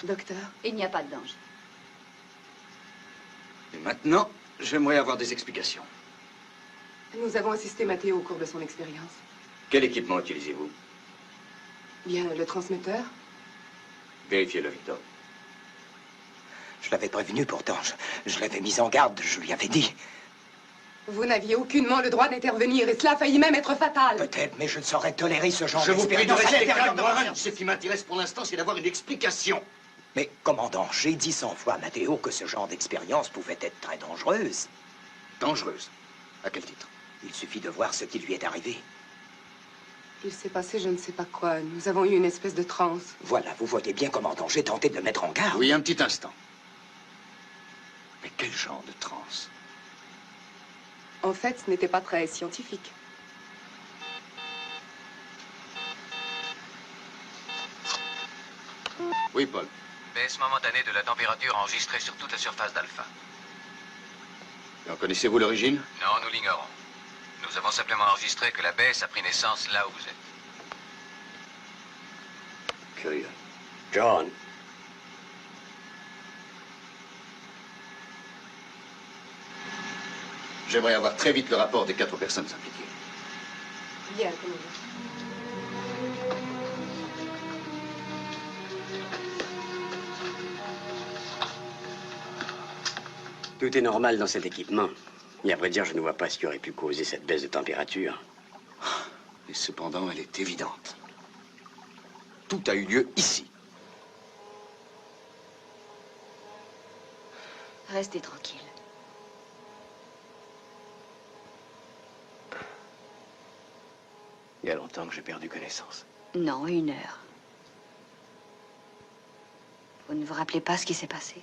Docteur? Il n'y a pas de danger. Et maintenant, j'aimerais avoir des explications. Nous avons assisté Matteo au cours de son expérience. Quel équipement utilisez-vous? Bien, le transmetteur? Vérifiez-le, Victor. Je l'avais prévenu pourtant. Je l'avais mis en garde, je lui avais dit. Vous n'aviez aucunement le droit d'intervenir et cela a failli même être fatal. Peut-être, mais je ne saurais tolérer ce genre Je vous prie de d'expérience à rester l'intérieur calme, de ma Warren. main. Ce qui m'intéresse pour l'instant, c'est d'avoir une explication. Mais, commandant, j'ai dit 100 fois à Matteo que ce genre d'expérience pouvait être très dangereuse. Dangereuse? À quel titre? Il suffit de voir ce qui lui est arrivé. Il s'est passé je ne sais pas quoi. Nous avons eu une espèce de transe. Voilà, vous voyez bien, commandant, j'ai tenté de le mettre en garde. Oui, un petit instant. Mais quel genre de transe? En fait, ce n'était pas très scientifique. Oui, Paul. Baisse momentanée de la température enregistrée sur toute la surface d'Alpha. Et en connaissez-vous l'origine? Non, nous l'ignorons. Nous avons simplement enregistré que la baisse a pris naissance là où vous êtes. Curieux. John. J'aimerais avoir très vite le rapport des 4 personnes impliquées. Bien, commandant. Tout est normal dans cet équipement. Et à vrai dire, je ne vois pas ce qui aurait pu causer cette baisse de température. Et cependant, elle est évidente. Tout a eu lieu ici. Restez tranquille. Il y a longtemps que j'ai perdu connaissance. Non, 1 heure. Vous ne vous rappelez pas ce qui s'est passé?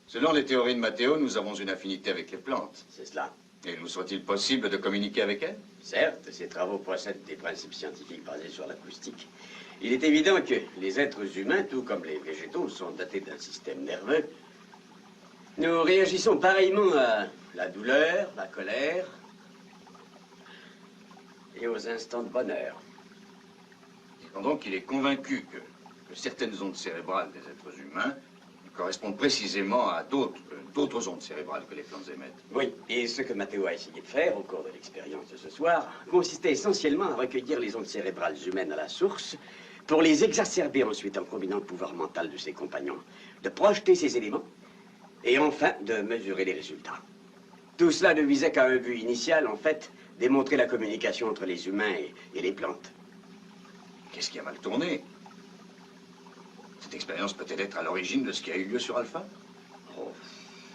Selon les théories de Matteo, nous avons une affinité avec les plantes. C'est cela. Et nous soit-il possible de communiquer avec elles? Certes, ces travaux procèdent des principes scientifiques basés sur l'acoustique. Il est évident que les êtres humains, tout comme les végétaux, sont dotés d'un système nerveux. Nous réagissons pareillement à la douleur, la colère et aux instants de bonheur. Disons donc qu'il est convaincu que certaines ondes cérébrales des êtres humains correspondent précisément à d'autres ondes cérébrales que les plantes émettent. Oui, et ce que Matteo a essayé de faire au cours de l'expérience de ce soir consistait essentiellement à recueillir les ondes cérébrales humaines à la source pour les exacerber ensuite en combinant le pouvoir mental de ses compagnons, de projeter ces éléments et enfin de mesurer les résultats. Tout cela ne visait qu'à un but initial, en fait, démontrer la communication entre les humains et les plantes. Qu'est-ce qui a mal tourné? Cette expérience peut-elle être à l'origine de ce qui a eu lieu sur Alpha? Oh,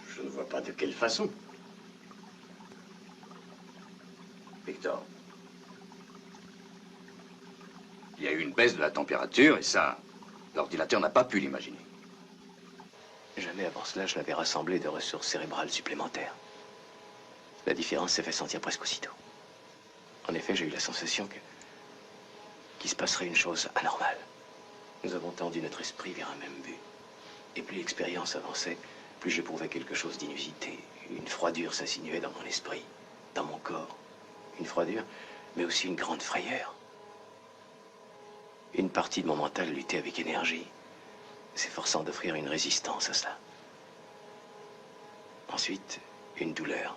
je ne vois pas de quelle façon. Victor, il y a eu une baisse de la température et ça, l'ordinateur n'a pas pu l'imaginer. Jamais avant cela, je n'avais rassemblé de ressources cérébrales supplémentaires. La différence s'est fait sentir presque aussitôt. En effet, j'ai eu la sensation qu'il se passerait une chose anormale. Nous avons tendu notre esprit vers un même but. Et plus l'expérience avançait, plus j'éprouvais quelque chose d'inusité. Une froidure s'insinuait dans mon esprit, dans mon corps. Une froidure, mais aussi une grande frayeur. Une partie de mon mental luttait avec énergie, s'efforçant d'offrir une résistance à cela. Ensuite, une douleur,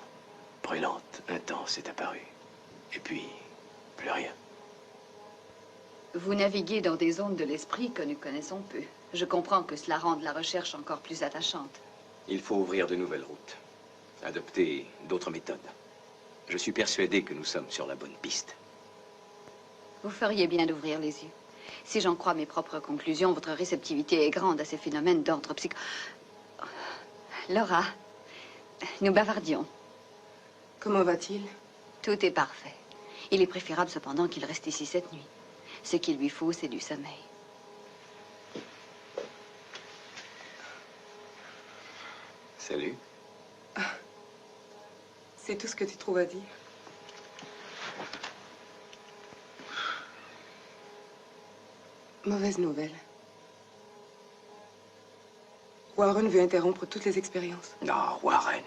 brûlante, intense, est apparue. Et puis, plus rien. Vous naviguez dans des ondes de l'esprit que nous connaissons peu. Je comprends que cela rende la recherche encore plus attachante. Il faut ouvrir de nouvelles routes, adopter d'autres méthodes. Je suis persuadé que nous sommes sur la bonne piste. Vous feriez bien d'ouvrir les yeux. Si j'en crois mes propres conclusions, votre réceptivité est grande à ces phénomènes d'ordre psycho... Laura, nous bavardions. Comment va-t-il? Tout est parfait. Il est préférable cependant qu'il reste ici cette nuit. Ce qu'il lui faut, c'est du sommeil. Salut. C'est tout ce que tu trouves à dire? Mauvaise nouvelle. Warren veut interrompre toutes les expériences. Non, Warren.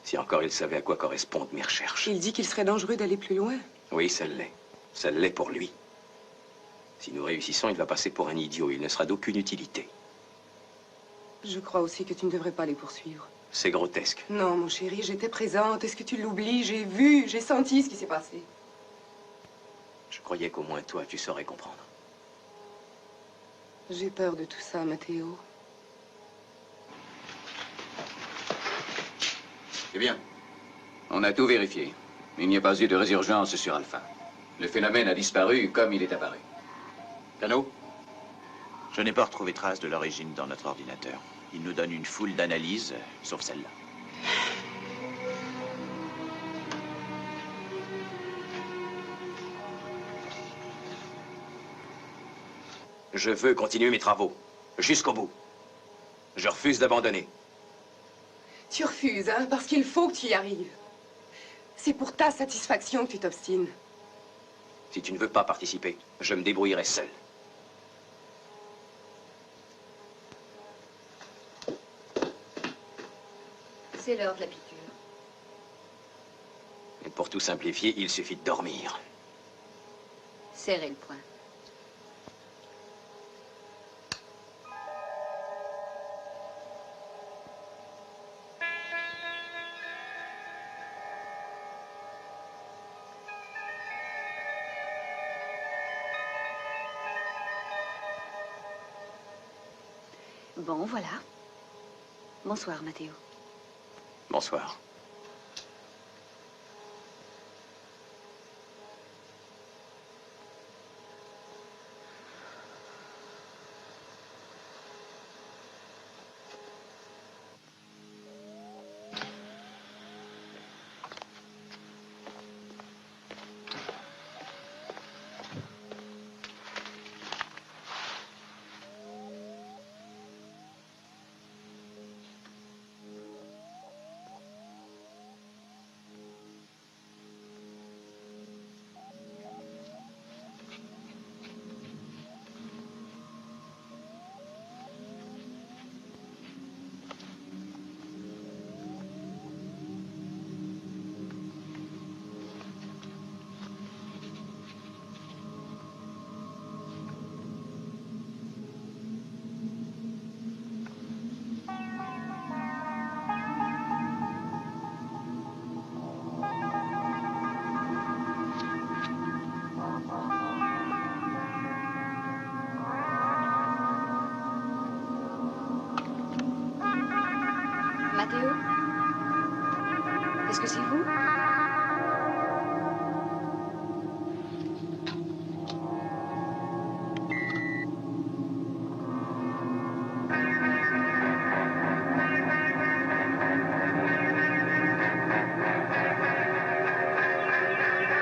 Si encore il savait à quoi correspondent mes recherches. Il dit qu'il serait dangereux d'aller plus loin. Oui, ça l'est. Ça l'est pour lui. Si nous réussissons, il va passer pour un idiot. Il ne sera d'aucune utilité. Je crois aussi que tu ne devrais pas les poursuivre. C'est grotesque. Non, mon chéri, j'étais présente. Est-ce que tu l'oublies? J'ai vu, j'ai senti ce qui s'est passé. Je croyais qu'au moins toi, tu saurais comprendre. J'ai peur de tout ça, Matteo. C'est bien. On a tout vérifié. Il n'y a pas eu de résurgence sur Alpha. Le phénomène a disparu comme il est apparu. Cano? Je n'ai pas retrouvé trace de l'origine dans notre ordinateur. Il nous donne une foule d'analyses, sauf celle-là. Je veux continuer mes travaux. Jusqu'au bout. Je refuse d'abandonner. Tu refuses, hein, parce qu'il faut que tu y arrives. C'est pour ta satisfaction que tu t'obstines. Si tu ne veux pas participer, je me débrouillerai seul. C'est l'heure de la piqûre. Et pour tout simplifier, il suffit de dormir. Serrez le poing. Bon, voilà. Bonsoir, Matteo. Bonsoir. Matteo? Est-ce que c'est vous?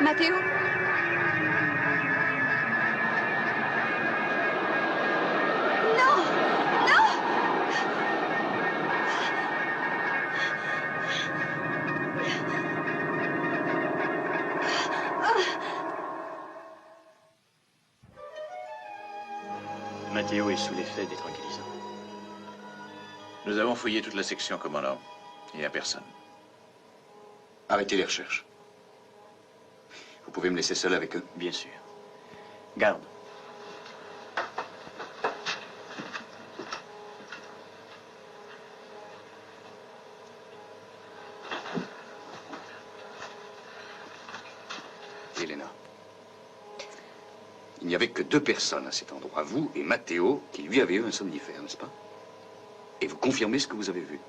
Matteo? Non! Non! Matteo est sous l'effet des tranquillisants. Nous avons fouillé toute la section, commandant. Il n'y a personne. Arrêtez les recherches. Vous pouvez me laisser seul avec eux? Bien sûr. Garde. Elena. Il n'y avait que 2 personnes à cet endroit, vous et Matteo, qui lui avez eu un somnifère, n'est-ce pas? Et vous confirmez ce que vous avez vu?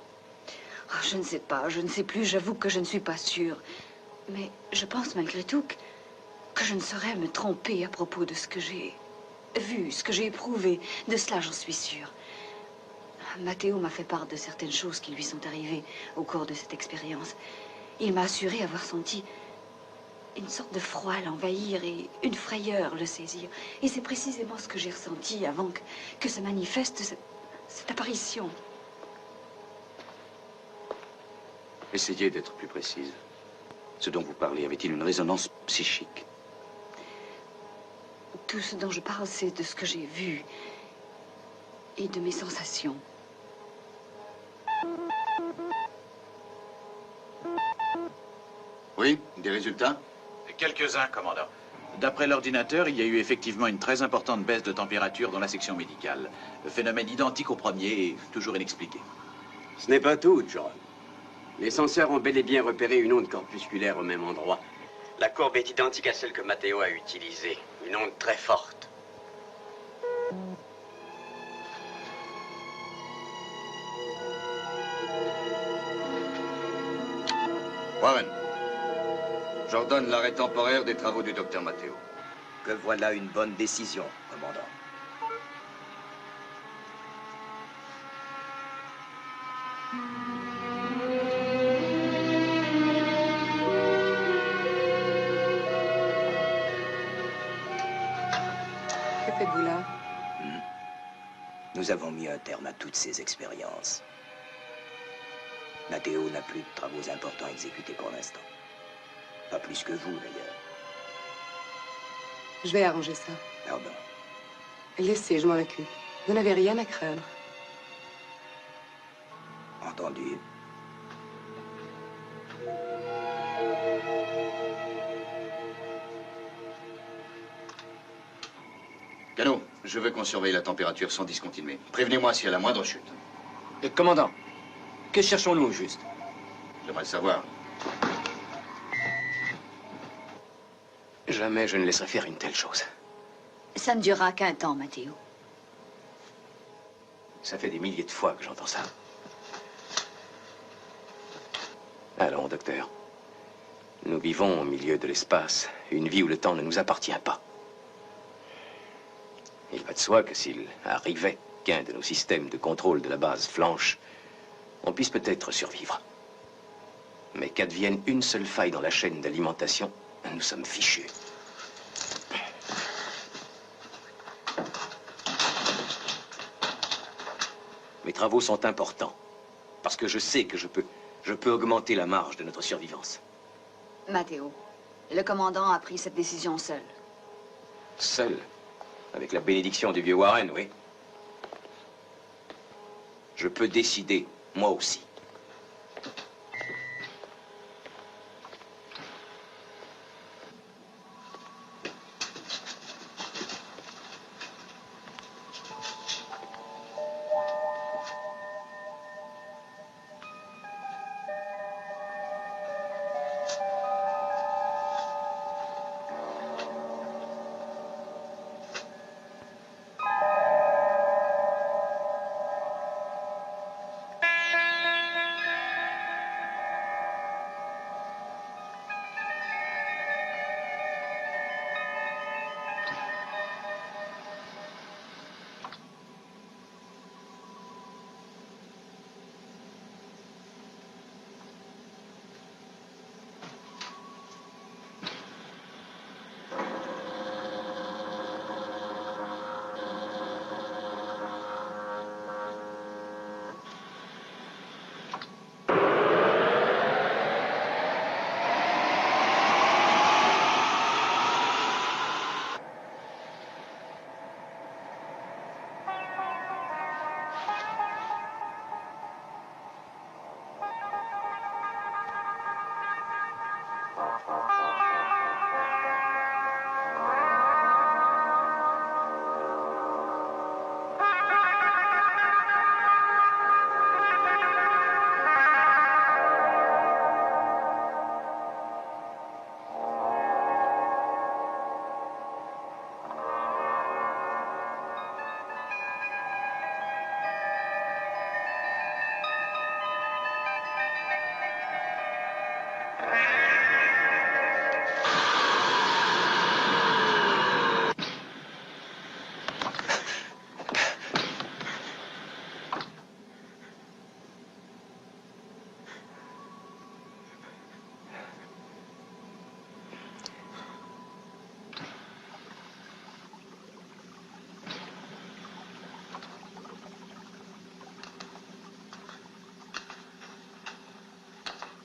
Oh, je ne sais pas, je ne sais plus, j'avoue que je ne suis pas sûre. Mais je pense malgré tout que je ne saurais me tromper à propos de ce que j'ai vu, ce que j'ai éprouvé. De cela, j'en suis sûre. Matteo m'a fait part de certaines choses qui lui sont arrivées au cours de cette expérience. Il m'a assuré avoir senti une sorte de froid l'envahir et une frayeur le saisir. Et c'est précisément ce que j'ai ressenti avant que se manifeste cette apparition. Essayez d'être plus précise. Ce dont vous parlez avait-il une résonance psychique? Tout ce dont je parle, c'est de ce que j'ai vu et de mes sensations. Oui, des résultats? Quelques-uns, commandant. D'après l'ordinateur, il y a eu effectivement une très importante baisse de température dans la section médicale. Le phénomène identique au premier et toujours inexpliqué. Ce n'est pas tout, John. Les senseurs ont bel et bien repéré une onde corpusculaire au même endroit. La courbe est identique à celle que Matteo a utilisée. Une onde très forte. Warren, j'ordonne l'arrêt temporaire des travaux du docteur Matteo. Que voilà une bonne décision, commandant. Que faites-vous là? Nous avons mis un terme à toutes ces expériences. Matteo n'a plus de travaux importants à exécuter pour l'instant. Pas plus que vous, d'ailleurs. Je vais arranger ça. Pardon. Laissez, je m'en occupe. Vous n'avez rien à craindre. Entendu. Cano, je veux qu'on surveille la température sans discontinuer. Prévenez-moi s'il y a la moindre chute. Commandant, que cherchons-nous au juste? J'aimerais le savoir. Jamais je ne laisserai faire une telle chose. Ça ne durera qu'un temps, Matteo. Ça fait des milliers de fois que j'entends ça. Allons, docteur. Nous vivons au milieu de l'espace, une vie où le temps ne nous appartient pas. Il va de soi que s'il arrivait qu'un de nos systèmes de contrôle de la base flanche, on puisse peut-être survivre. Mais qu'advienne une seule faille dans la chaîne d'alimentation, nous sommes fichus. Mes travaux sont importants, parce que je sais que je peux augmenter la marge de notre survivance. Matteo, le commandant a pris cette décision seul. Seul, avec la bénédiction du vieux Warren, oui. Je peux décider, moi aussi.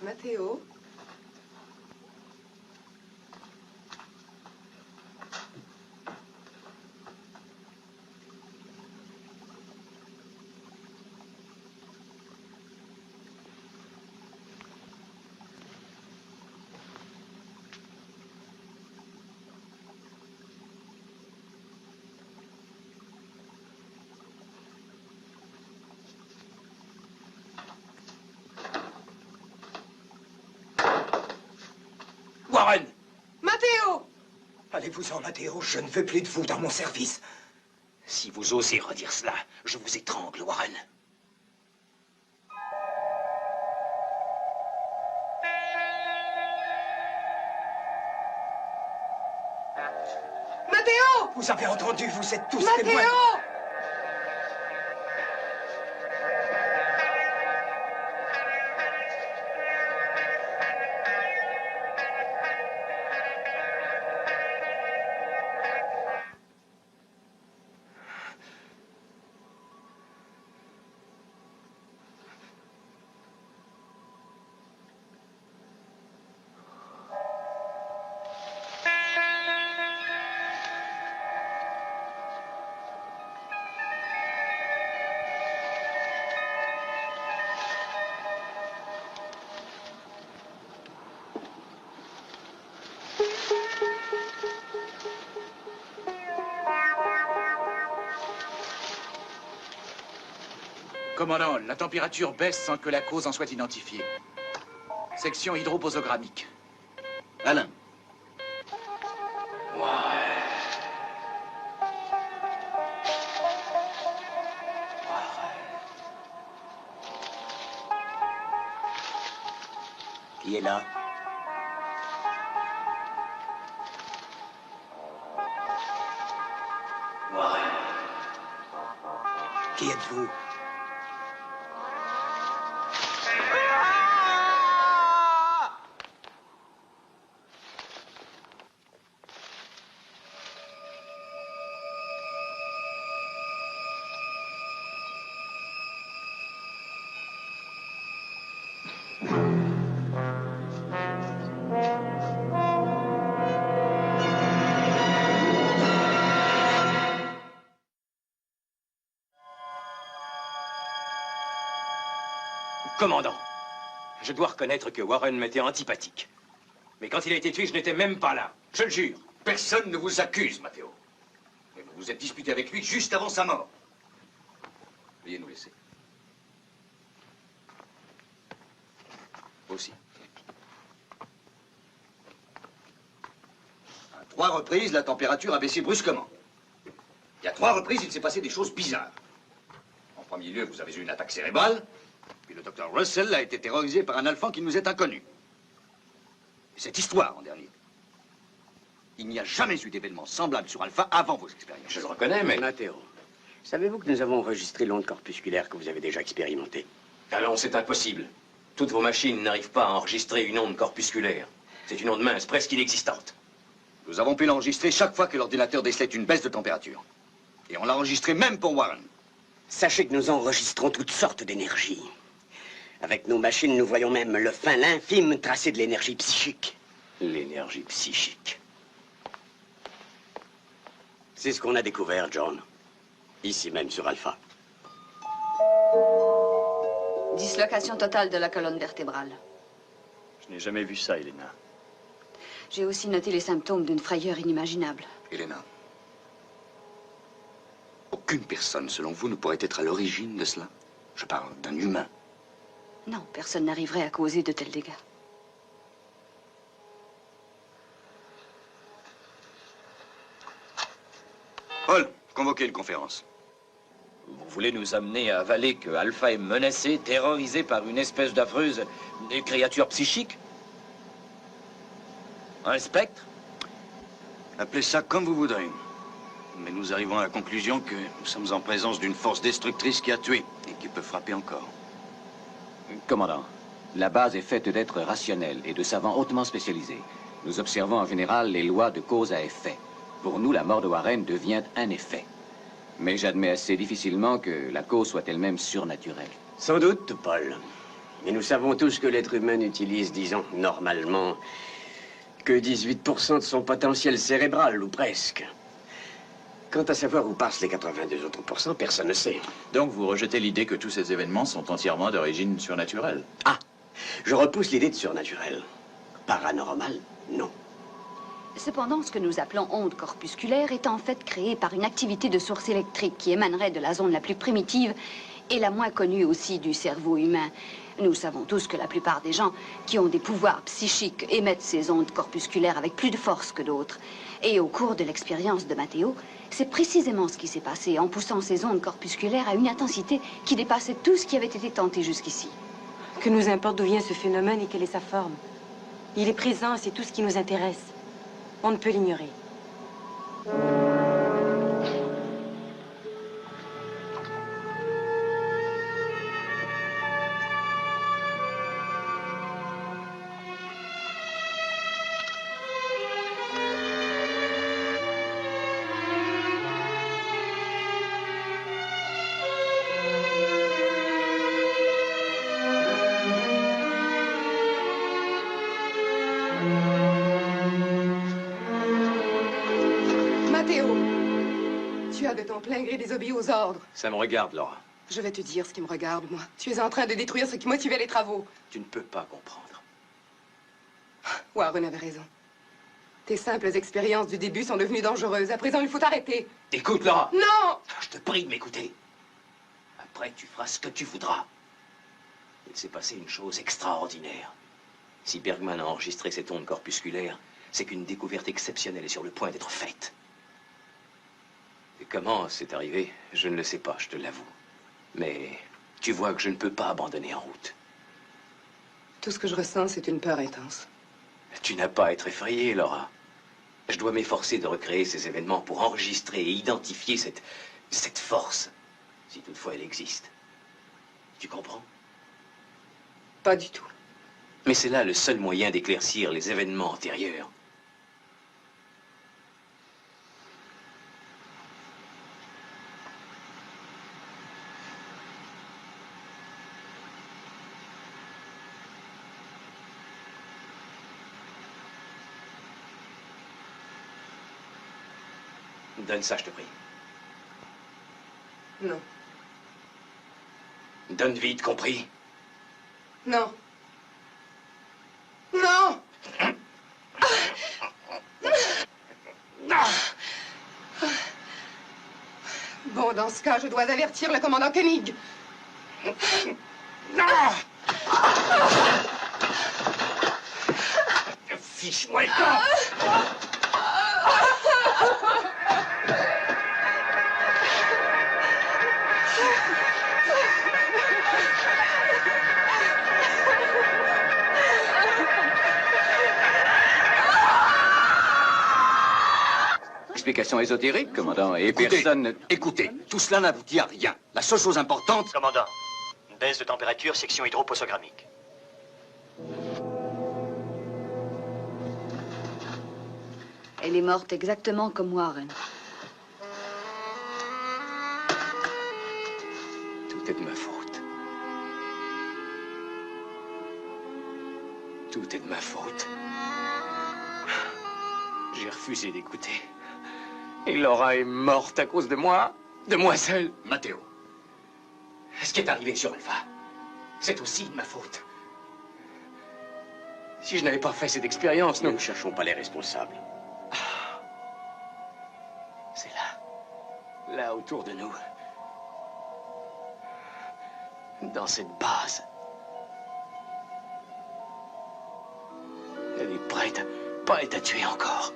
Matteo? Warren! Matteo! Allez-vous-en, Matteo, je ne veux plus de vous dans mon service. Si vous osez redire cela, je vous étrangle, Warren. Matteo! Vous avez entendu, vous êtes tous Matteo! témoins. Commandant, la température baisse sans que la cause en soit identifiée. Section hydroposogrammique. Alain. Qui est là? Warren. Qui êtes-vous? Commandant, je dois reconnaître que Warren m'était antipathique. Mais quand il a été tué, je n'étais même pas là. Je le jure. Personne ne vous accuse, Matteo. Mais vous vous êtes disputé avec lui juste avant sa mort. Veuillez nous laisser. Vous aussi. À 3 reprises, la température a baissé brusquement. Et à 3 reprises, il s'est passé des choses bizarres. En premier lieu, vous avez eu une attaque cérébrale. Puis le docteur Russell a été terrorisé par un alphan qui nous est inconnu. Et cette histoire, en dernier. Il n'y a jamais eu d'événement semblable sur Alpha avant vos expériences. Je le reconnais, mais... Matteo, savez-vous que nous avons enregistré l'onde corpusculaire que vous avez déjà expérimentée? Allons, c'est impossible. Toutes vos machines n'arrivent pas à enregistrer une onde corpusculaire. C'est une onde mince, presque inexistante. Nous avons pu l'enregistrer chaque fois que l'ordinateur décelait une baisse de température. Et on l'a enregistré même pour Warren. Sachez que nous enregistrons toutes sortes d'énergies. Avec nos machines, nous voyons même le fin, l'infime tracé de l'énergie psychique. L'énergie psychique. C'est ce qu'on a découvert, John. Ici même, sur Alpha. Dislocation totale de la colonne vertébrale. Je n'ai jamais vu ça, Elena. J'ai aussi noté les symptômes d'une frayeur inimaginable. Elena, aucune personne, selon vous, ne pourrait être à l'origine de cela. Je parle d'un humain. Non, personne n'arriverait à causer de tels dégâts. Paul, convoquez une conférence. Vous voulez nous amener à avaler que Alpha est menacé, terrorisé par une espèce d'affreuse créature psychique? Un spectre? Appelez ça comme vous voudrez. Mais nous arrivons à la conclusion que nous sommes en présence d'une force destructrice qui a tué et qui peut frapper encore. Commandant, la base est faite d'êtres rationnels et de savants hautement spécialisés. Nous observons en général les lois de cause à effet. Pour nous, la mort de Warren devient un effet. Mais j'admets assez difficilement que la cause soit elle-même surnaturelle. Sans doute, Paul. Mais nous savons tous que l'être humain n'utilise, disons, normalement, que 18% de son potentiel cérébral, ou presque. Quant à savoir où passent les 82 autres pourcents, personne ne sait. Donc vous rejetez l'idée que tous ces événements sont entièrement d'origine surnaturelle? Ah, je repousse l'idée de surnaturel. Paranormal, non. Cependant, ce que nous appelons onde corpusculaire est en fait créé par une activité de source électrique qui émanerait de la zone la plus primitive et la moins connue aussi du cerveau humain. Nous savons tous que la plupart des gens qui ont des pouvoirs psychiques émettent ces ondes corpusculaires avec plus de force que d'autres. Et au cours de l'expérience de Matteo, c'est précisément ce qui s'est passé en poussant ces ondes corpusculaires à une intensité qui dépassait tout ce qui avait été tenté jusqu'ici. Que nous importe d'où vient ce phénomène et quelle est sa forme. Il est présent, c'est tout ce qui nous intéresse. On ne peut l'ignorer. Tu as de ton plein gré désobéi aux ordres. Ça me regarde, Laura. Je vais te dire ce qui me regarde, moi. Tu es en train de détruire ce qui motivait les travaux. Tu ne peux pas comprendre. Warren avait raison. Tes simples expériences du début sont devenues dangereuses. À présent, il faut t'arrêter. Écoute, Laura. Non! Je te prie de m'écouter. Après, tu feras ce que tu voudras. Il s'est passé une chose extraordinaire. Si Bergman a enregistré cette onde corpusculaire, c'est qu'une découverte exceptionnelle est sur le point d'être faite. Et comment c'est arrivé, je ne le sais pas, je te l'avoue. Mais tu vois que je ne peux pas abandonner en route. Tout ce que je ressens, c'est une peur intense. Tu n'as pas à être effrayée, Laura. Je dois m'efforcer de recréer ces événements pour enregistrer et identifier cette force, si toutefois elle existe. Tu comprends? Pas du tout. Mais c'est là le seul moyen d'éclaircir les événements antérieurs. Donne ça, je te prie. Non. Donne vite, compris? Non. Non! Bon, dans ce cas, je dois avertir le commandant Koenig. Fiche-moi le camp! Explication ésotérique, commandant, et Écoutez, personne... Écoutez, tout cela n'aboutit à rien. La seule chose importante... Commandant, une baisse de température, section hydropossogrammique. Elle est morte exactement comme Warren. Tout est de ma faute. Tout est de ma faute. J'ai refusé d'écouter. Et Laura est morte à cause de moi. De moi seul. Matteo. Ce qui est arrivé sur Alpha, c'est aussi de ma faute. Si je n'avais pas fait cette expérience, Nous ne cherchons pas les responsables. C'est là. Là, autour de nous. Dans cette base. Elle est prête à tuer encore.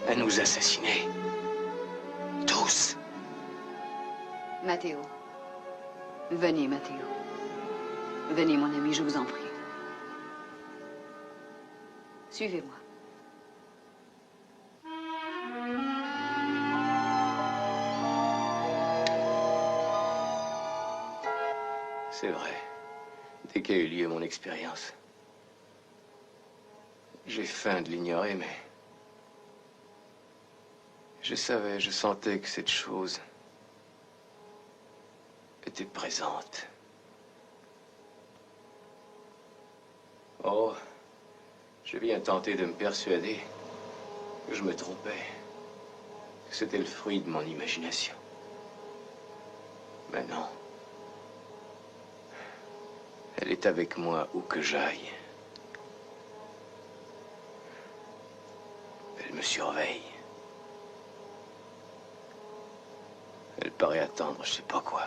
À nous assassiner. Tous. Matteo. Venez, Matteo. Venez, mon ami, je vous en prie. Suivez-moi. C'est vrai. Dès qu'a eu lieu mon expérience, j'ai faim de l'ignorer, mais... Je savais, je sentais que cette chose était présente. Oh, je viens tenter de me persuader que je me trompais, que c'était le fruit de mon imagination. Mais non. Elle est avec moi où que j'aille. Elle me surveille. Elle paraît attendre je sais pas quoi.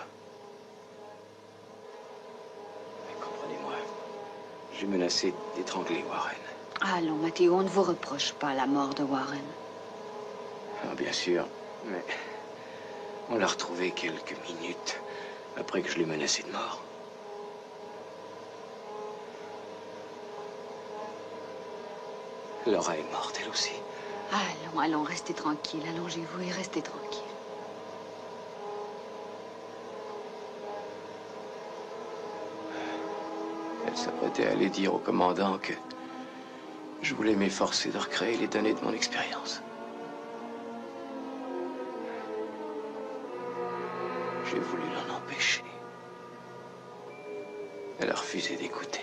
J'ai menacé d'étrangler Warren. Allons, Matteo, on ne vous reproche pas la mort de Warren. Ah, bien sûr, mais on l'a retrouvé quelques minutes après que je l'ai menacé de mort. Laura est morte, elle aussi. Allons, restez tranquille. Allongez-vous et restez tranquille. Elle s'apprêtait à aller dire au commandant que je voulais m'efforcer de recréer les données de mon expérience. J'ai voulu l'en empêcher. Elle a refusé d'écouter.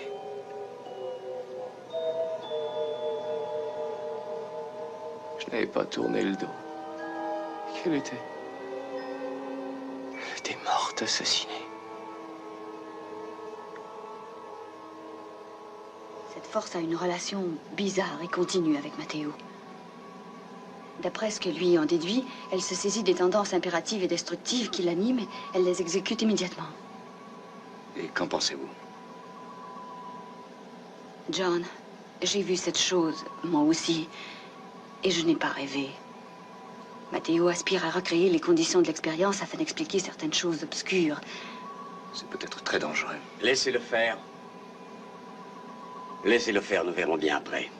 Je n'avais pas tourné le dos. Elle était morte, assassinée. Cette force a une relation bizarre et continue avec Matteo. D'après ce que lui en déduit, elle se saisit des tendances impératives et destructives qui l'animent et elle les exécute immédiatement. Et qu'en pensez-vous? John, j'ai vu cette chose, moi aussi, et je n'ai pas rêvé. Matteo aspire à recréer les conditions de l'expérience afin d'expliquer certaines choses obscures. C'est peut-être très dangereux. Laissez-le faire. Laissez-le faire, nous verrons bien après.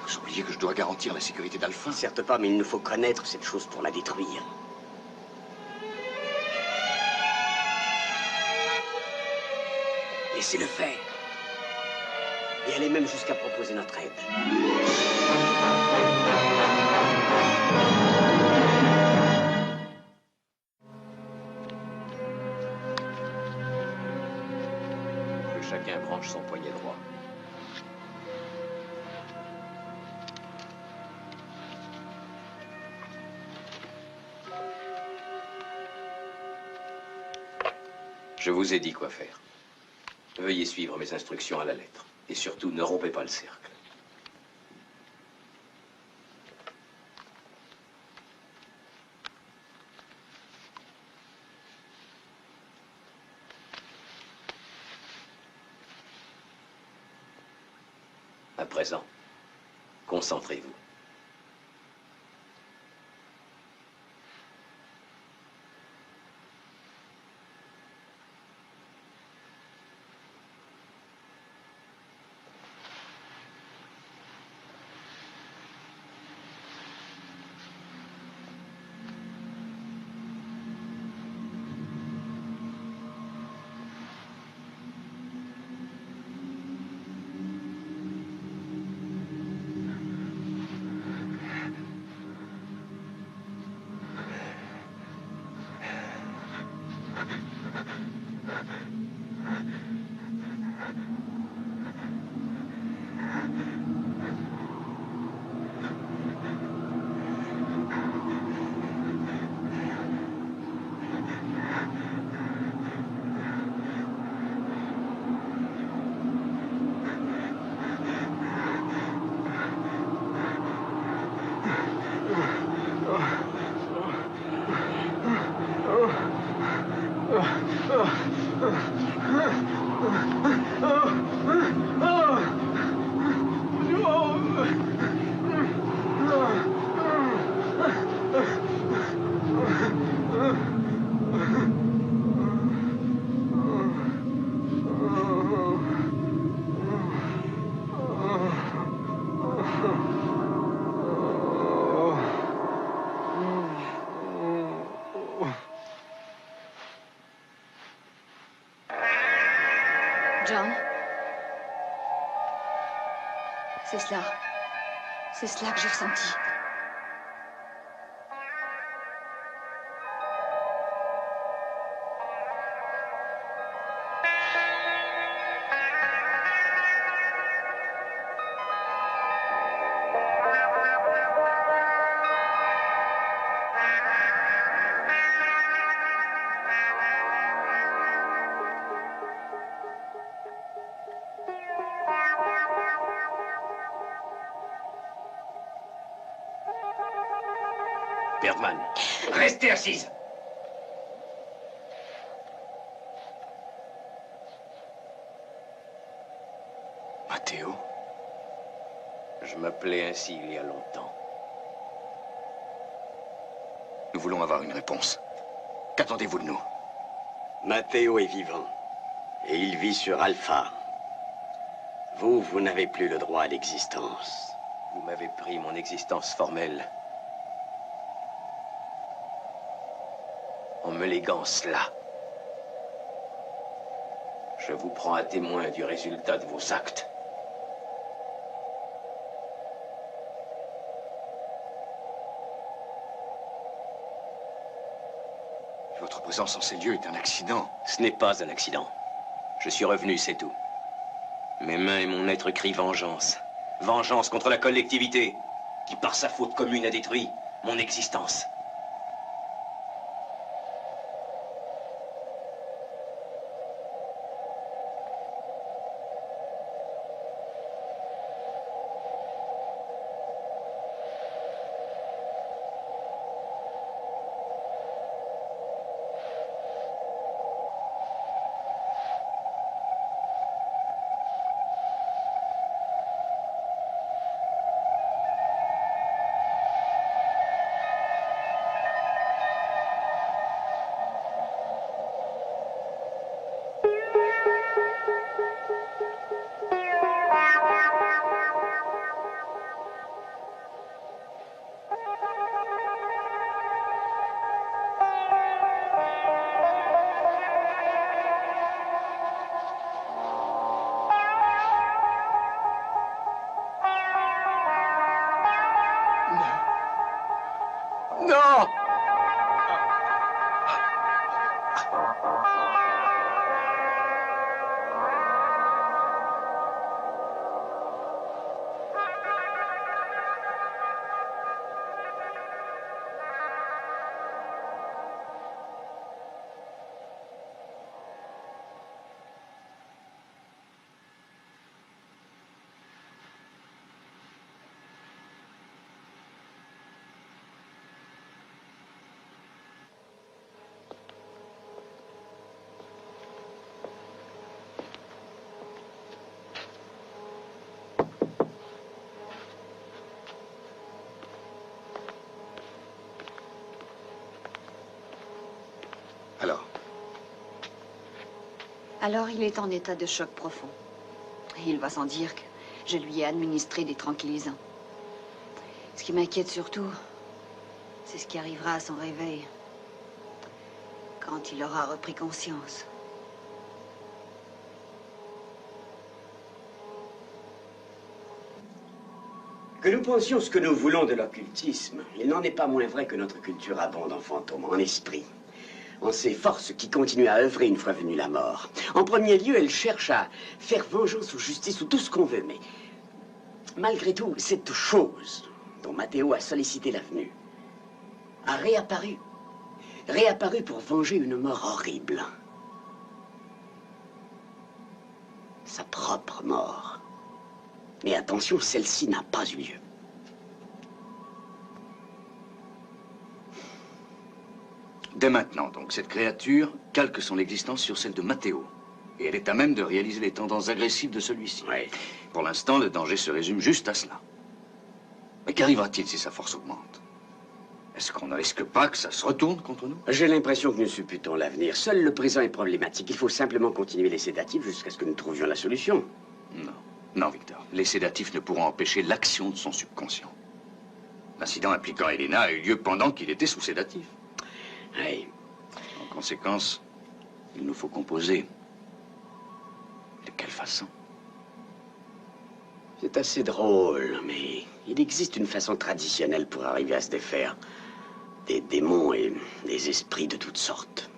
Vous oubliez que je dois garantir la sécurité d'Alpha? Certes pas, mais il nous faut connaître cette chose pour la détruire. Laissez-le faire. Et allez même jusqu'à proposer notre aide. Que chacun branche son poignet droit. Je vous ai dit quoi faire. Veuillez suivre mes instructions à la lettre. Et surtout, ne rompez pas le cercle. À présent, concentrez-vous. John? C'est cela. C'est cela que j'ai ressenti. Bergman. Restez assise. Matteo? Je m'appelais ainsi il y a longtemps. Nous voulons avoir une réponse. Qu'attendez-vous de nous? Matteo est vivant. Et il vit sur Alpha. Vous n'avez plus le droit à l'existence. Vous m'avez pris mon existence formelle. En me léguant cela. Je vous prends à témoin du résultat de vos actes. Votre présence en ces lieux est un accident. Ce n'est pas un accident. Je suis revenu, c'est tout. Mes mains et mon être crient vengeance. Vengeance contre la collectivité, qui par sa faute commune a détruit mon existence. Non! Alors, il est en état de choc profond. Et il va sans dire que je lui ai administré des tranquillisants. Ce qui m'inquiète surtout, c'est ce qui arrivera à son réveil. Quand il aura repris conscience. Que nous pensions ce que nous voulons de l'occultisme, il n'en est pas moins vrai que notre culture abonde en fantômes, en esprits. En ces forces qui continuent à œuvrer une fois venue la mort. En premier lieu, elle cherche à faire vengeance ou justice ou tout ce qu'on veut, mais malgré tout, cette chose dont Matteo a sollicité la venue a réapparu. Réapparu pour venger une mort horrible. Sa propre mort. Mais attention, celle-ci n'a pas eu lieu. Dès maintenant, donc, cette créature calque son existence sur celle de Matteo. Et elle est à même de réaliser les tendances agressives de celui-ci. Oui. Pour l'instant, le danger se résume juste à cela. Mais qu'arrivera-t-il si sa force augmente? Est-ce qu'on ne risque pas que ça se retourne contre nous? J'ai l'impression que nous supputons l'avenir. Seul le présent est problématique. Il faut simplement continuer les sédatifs jusqu'à ce que nous trouvions la solution. Non. Non, Victor. Les sédatifs ne pourront empêcher l'action de son subconscient. L'incident impliquant Elena a eu lieu pendant qu'il était sous sédatif. Oui. En conséquence, il nous faut composer. De quelle façon? C'est assez drôle, mais il existe une façon traditionnelle pour arriver à se défaire. Des démons et des esprits de toutes sortes.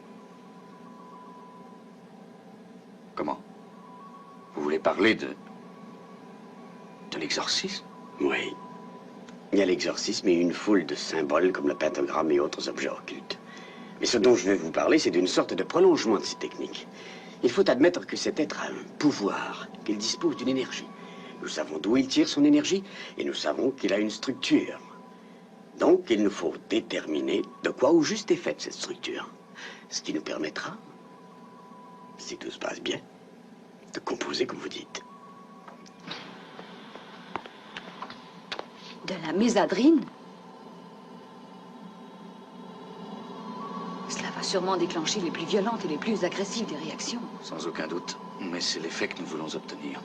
Comment? Vous voulez parler de l'exorcisme? Oui. Il y a l'exorcisme et une foule de symboles comme le pentagramme et autres objets occultes. Mais ce dont je vais vous parler, c'est d'une sorte de prolongement de ces techniques. Il faut admettre que cet être a un pouvoir, qu'il dispose d'une énergie. Nous savons d'où il tire son énergie et nous savons qu'il a une structure. Donc, il nous faut déterminer de quoi au juste est faite cette structure. Ce qui nous permettra, si tout se passe bien, de composer comme vous dites. De la mésadrine? Cela va sûrement déclencher les plus violentes et les plus agressives des réactions. Sans aucun doute, mais c'est l'effet que nous voulons obtenir.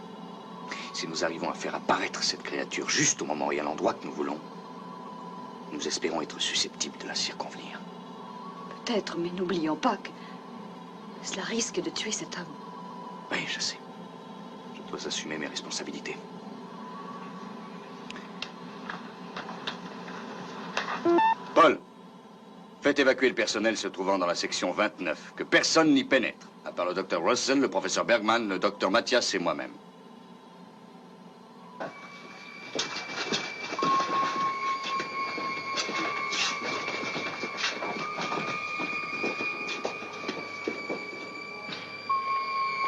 Si nous arrivons à faire apparaître cette créature juste au moment et à l'endroit que nous voulons, nous espérons être susceptibles de la circonvenir. Peut-être, mais n'oublions pas que cela risque de tuer cet homme. Oui, je sais. Je dois assumer mes responsabilités. Paul, faites évacuer le personnel se trouvant dans la section 29. Que personne n'y pénètre, à part le docteur Russell, le professeur Bergman, le docteur Mathias et moi-même.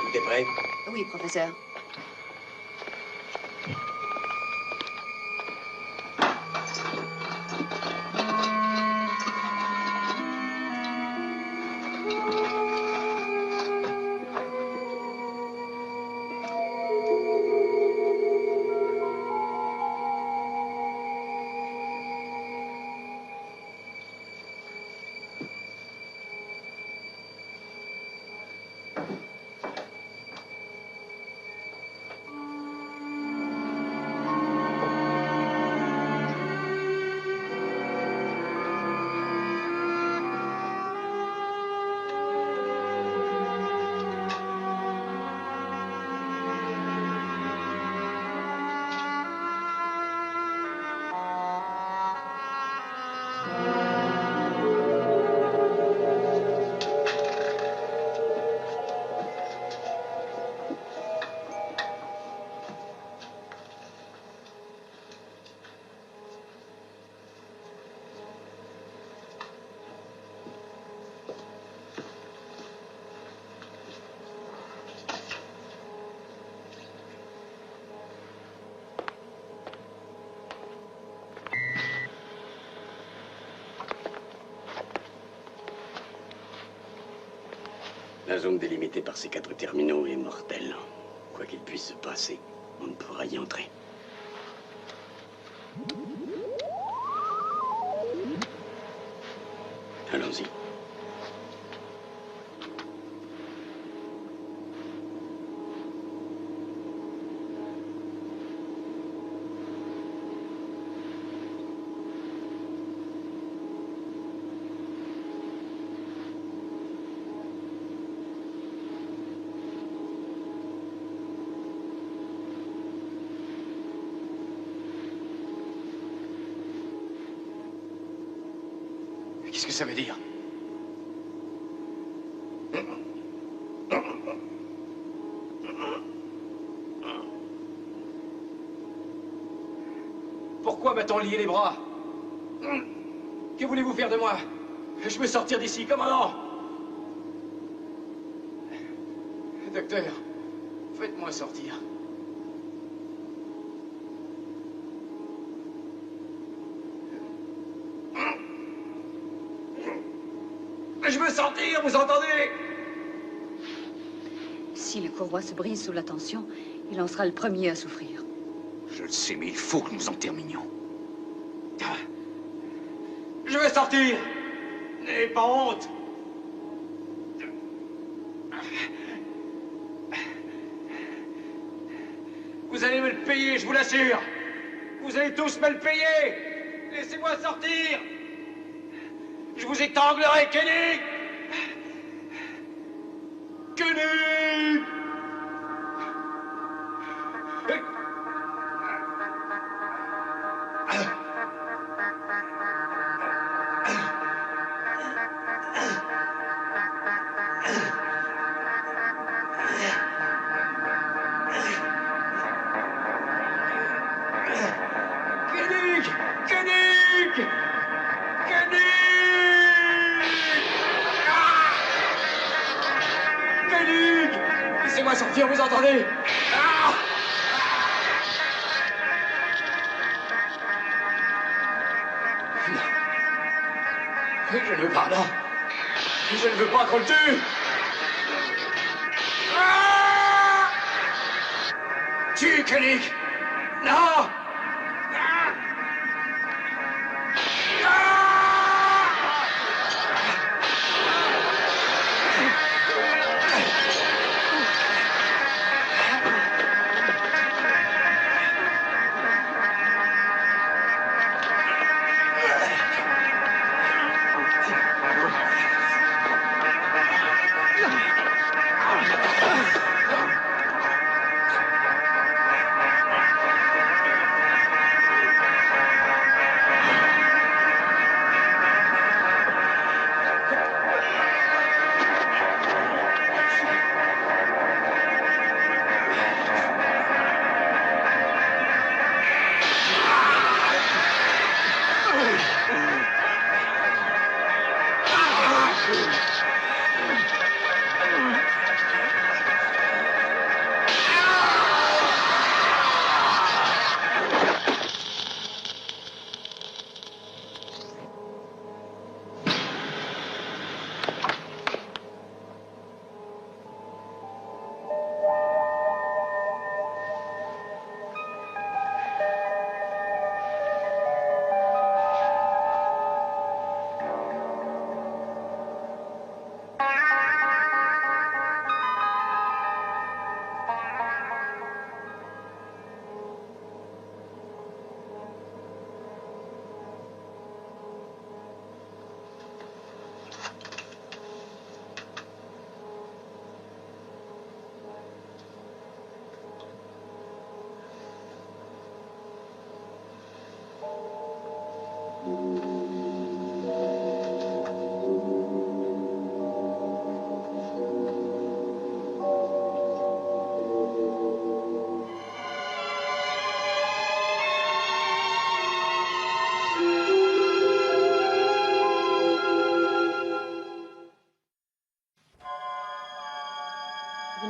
Tout est prêt? Oui, professeur. La zone délimitée par ces 4 terminaux est mortelle. Quoi qu'il puisse se passer, on ne pourra y entrer. Allons-y. Qu'est-ce que ça veut dire? Pourquoi m'a-t-on lié les bras? Que voulez-vous faire de moi? Je veux sortir d'ici, commandant! Docteur, faites-moi sortir. Je veux sortir, vous entendez? Si le courroie se brise sous la tension, il en sera le premier à souffrir. Je le sais, mais il faut que nous en terminions. Je veux sortir! N'ayez pas honte! Vous allez me le payer, je vous l'assure! Vous allez tous me le payer! Laissez-moi sortir! Je vous étranglerai, Kenny! Kenny! Kenny! Kenny! Kenny! Kenny! Laissez-moi sortir, vous entendez? Ah! Non. Je ne veux pas, non. Je ne veux pas qu'on le tue. Ah! Tue, Kenny! Non! Ah!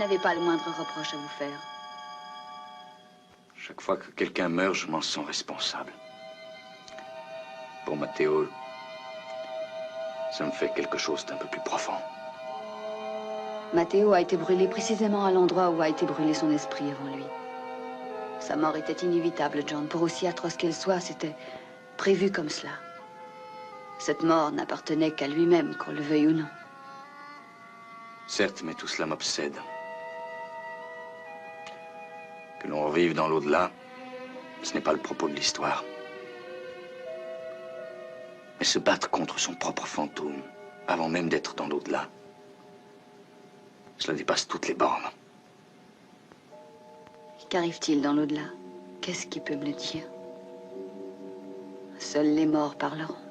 n'avez pas le moindre reproche à vous faire. Chaque fois que quelqu'un meurt, je m'en sens responsable. Pour Matteo, ça me fait quelque chose d'un peu plus profond. Matteo a été brûlé précisément à l'endroit où a été brûlé son esprit avant lui. Sa mort était inévitable, John. Pour aussi atroce qu'elle soit, c'était prévu comme cela. Cette mort n'appartenait qu'à lui-même, qu'on le veuille ou non. Certes, mais tout cela m'obsède. Que l'on revive dans l'au-delà, ce n'est pas le propos de l'histoire. Mais se battre contre son propre fantôme, avant même d'être dans l'au-delà, cela dépasse toutes les bornes. Qu'arrive-t-il dans l'au-delà? Qu'est-ce qui peut me le dire? Seuls les morts parleront.